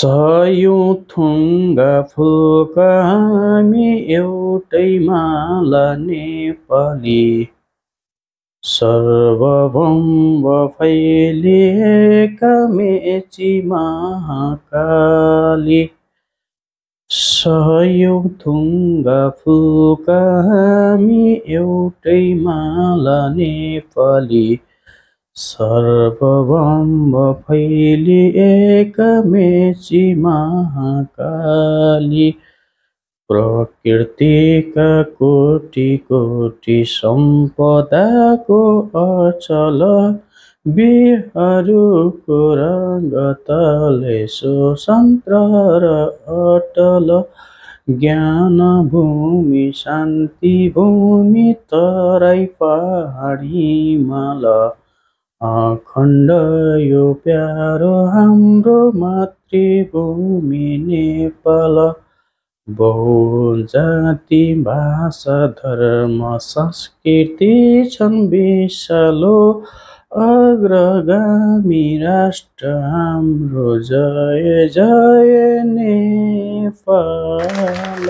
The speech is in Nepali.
सयौं थुङ्गा फुलका हामी एउटै माला नेपाली। सर्वभौम फैलिएका मेची महाकाली। सयौं थुङ्गा फुलका हामी एउटै माला नेपाली। सर्वभौम फैलिएका मेची महाकाली। प्रकृतिका कोटि कोटि सम्पदाको अचल बिहारको रङ्गतले स्वतन्त्र र अटल। ज्ञान भूमि शान्ति भूमि तराई पहाड हिमाल। अखण्ड यो प्यारो हाम्रो मातृभूमि नेपाल। बहुजाति भाषा धर्म संस्कृति छन् विशालो। अग्रगामी राष्ट्र हाम्रो जय जय नेपाल।